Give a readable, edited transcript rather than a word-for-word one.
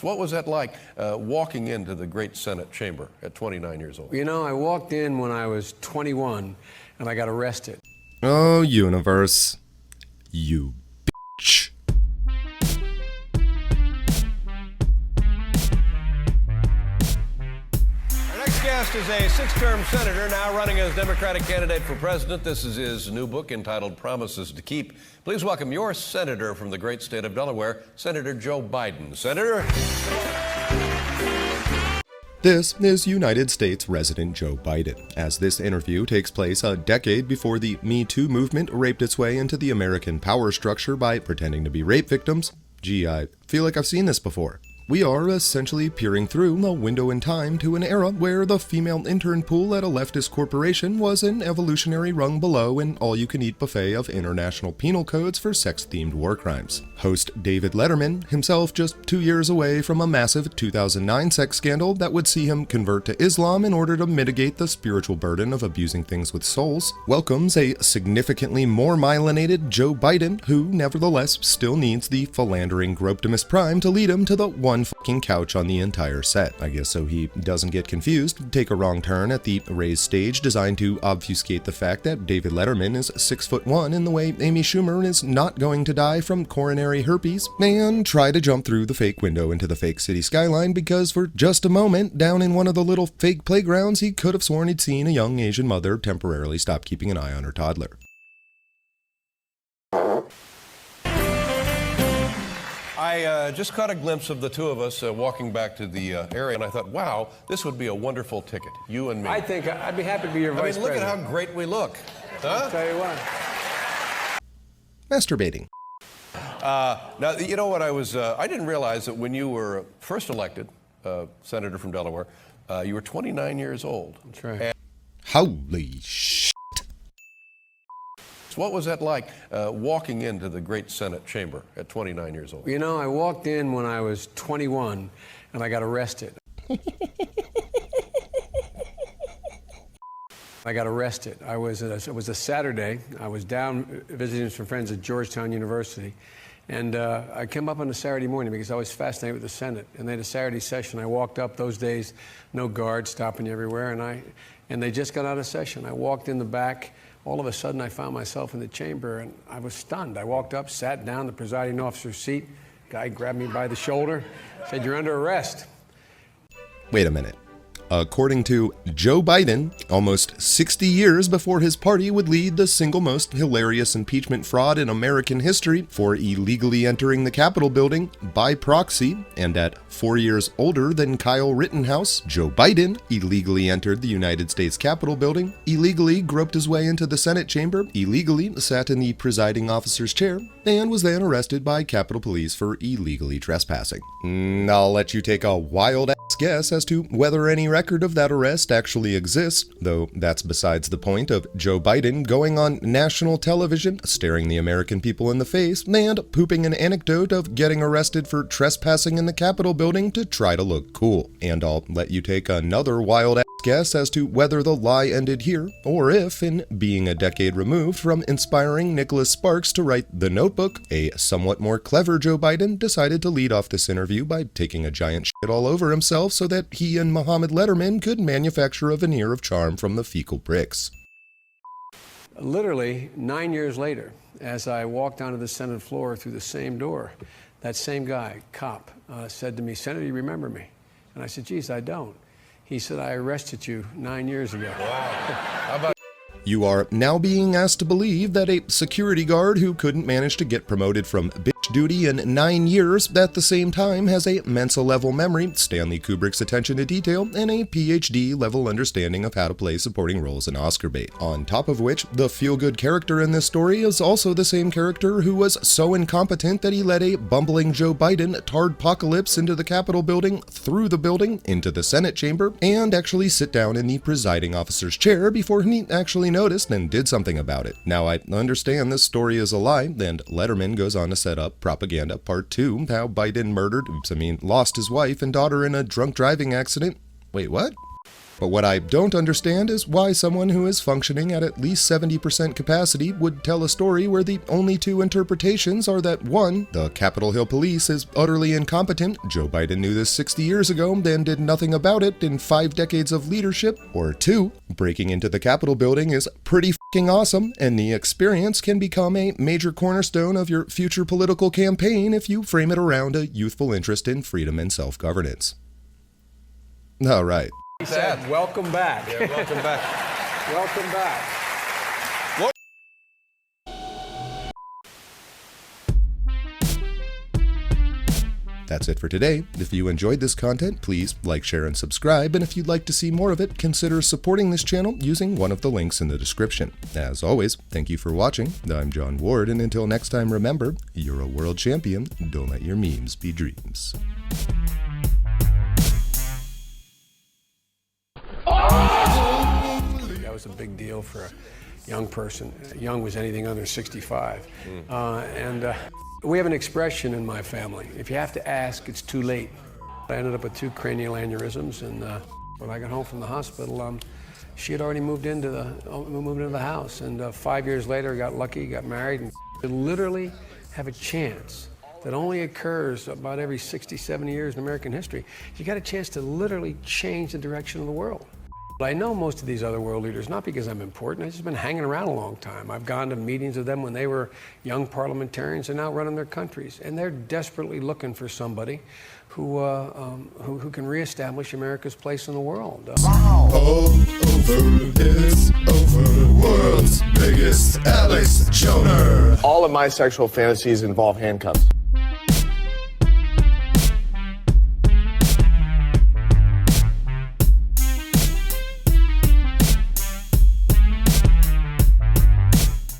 What was that like, walking into the great Senate chamber at 29 years old? You know, I walked in when I was 21, and I got arrested. Oh, universe. You bitch. Our next guest is a six-term senator now running as Democratic candidate for president. This is his new book entitled Promises to Keep. Please welcome your senator from the great state of Delaware, Senator Joe Biden. Senator. This is United States resident Joe Biden, as this interview takes place a decade before the MeToo movement raped its way into the American power structure by pretending to be rape victims. Gee, I feel like I've seen this before. We are essentially peering through a window in time to an era where the female intern pool at a leftist corporation was an evolutionary rung below an all-you-can-eat buffet of international penal codes for sex-themed war crimes. Host David Letterman, himself just 2 years away from a massive 2009 sex scandal that would see him convert to Islam in order to mitigate the spiritual burden of abusing things with souls, welcomes a significantly more myelinated Joe Biden, who nevertheless still needs the philandering Groptimus Prime to lead him to the one fucking couch on the entire set, I guess, so he doesn't get confused, take a wrong turn at the raised stage designed to obfuscate the fact that David Letterman is 6'1" in the way Amy Schumer is not going to die from coronary herpes, and try to jump through the fake window into the fake city skyline because for just a moment, down in one of the little fake playgrounds, he could have sworn he'd seen a young Asian mother temporarily stop keeping an eye on her toddler. I just caught a glimpse of the two of us walking back to the area, and I thought, wow, this would be a wonderful ticket, you and me. I think I'd be happy to be your vice look president. at how great we look. Huh? I'll tell you what. Masturbating. Now, you know what I didn't realize that when you were first elected senator from Delaware, you were 29 years old. That's right. Holy shit. What was that like, walking into the great Senate chamber at 29 years old? You know, I walked in when I was 21, and I got arrested. I got arrested. It was a Saturday. I was down visiting some friends at Georgetown University, and I came up on a Saturday morning because I was fascinated with the Senate. And they had a Saturday session. I walked up those days, no guards stopping you everywhere, and they just got out of session. I walked in the back. All of a sudden, I found myself in the chamber, and I was stunned. I walked up, sat down, the presiding officer's seat. Guy grabbed me by the shoulder, said, "You're under arrest." Wait a minute. According to Joe Biden, almost 60 years before his party would lead the single most hilarious impeachment fraud in American history for illegally entering the Capitol building by proxy, and at 4 years older than Kyle Rittenhouse, Joe Biden illegally entered the United States Capitol building, illegally groped his way into the Senate chamber, illegally sat in the presiding officer's chair, and was then arrested by Capitol Police for illegally trespassing. I'll let you take a wild-ass guess as to whether any record of that arrest actually exists, though that's besides the point of Joe Biden going on national television, staring the American people in the face, and pooping an anecdote of getting arrested for trespassing in the Capitol building to try to look cool. And I'll let you take another wild-ass guess as to whether the lie ended here, or if, in being a decade removed from inspiring Nicholas Sparks to write The Notebook, a somewhat more clever Joe Biden decided to lead off this interview by taking a giant shit all over himself so that he and Mohammed Letterman could manufacture a veneer of charm from the fecal bricks. Literally 9 years later, as I walked onto the Senate floor through the same door, that same guy, cop, said to me, "Senator, you remember me?" And I said, "Geez, I don't." He said, "I arrested you 9 years ago." Wow. How about You are now being asked to believe that a security guard who couldn't manage to get promoted from bitch duty in 9 years at the same time has a Mensa-level memory, Stanley Kubrick's attention to detail, and a PhD-level understanding of how to play supporting roles in Oscar bait. On top of which, the feel-good character in this story is also the same character who was so incompetent that he led a bumbling Joe Biden tardpocalypse into the Capitol building, through the building, into the Senate chamber, and actually sit down in the presiding officer's chair before he actually noticed and did something about it. Now, I understand this story is a lie, and Letterman goes on to set up Propaganda Part 2, how Biden lost his wife and daughter in a drunk driving accident. Wait, what? But what I don't understand is why someone who is functioning at least 70% capacity would tell a story where the only two interpretations are that 1, the Capitol Hill police is utterly incompetent, Joe Biden knew this 60 years ago and did nothing about it in 5 decades of leadership, or 2, breaking into the Capitol building is pretty f***ing awesome, and the experience can become a major cornerstone of your future political campaign if you frame it around a youthful interest in freedom and self-governance. All right. He said, welcome back. Yeah, welcome back. Welcome back. That's it for today. If you enjoyed this content, please like, share, and subscribe. And if you'd like to see more of it, consider supporting this channel using one of the links in the description. As always, thank you for watching. I'm John Ward, and until next time, remember, you're a world champion. Don't let your memes be dreams. That was a big deal for a young person. Young was anything under 65. We have an expression in my family. If you have to ask, it's too late. I ended up with 2 cranial aneurysms, and when I got home from the hospital, she had already moved into the house. And 5 years later, I got lucky, got married, and to literally have a chance that only occurs about every 60, 70 years in American history. You got a chance to literally change the direction of the world. I know most of these other world leaders, not because I'm important, I've just been hanging around a long time. I've gone to meetings with them when they were young parliamentarians and now running their countries. And they're desperately looking for somebody who can reestablish America's place in the world. All over, it's over, world's biggest Alex Joner. All of my sexual fantasies involve handcuffs.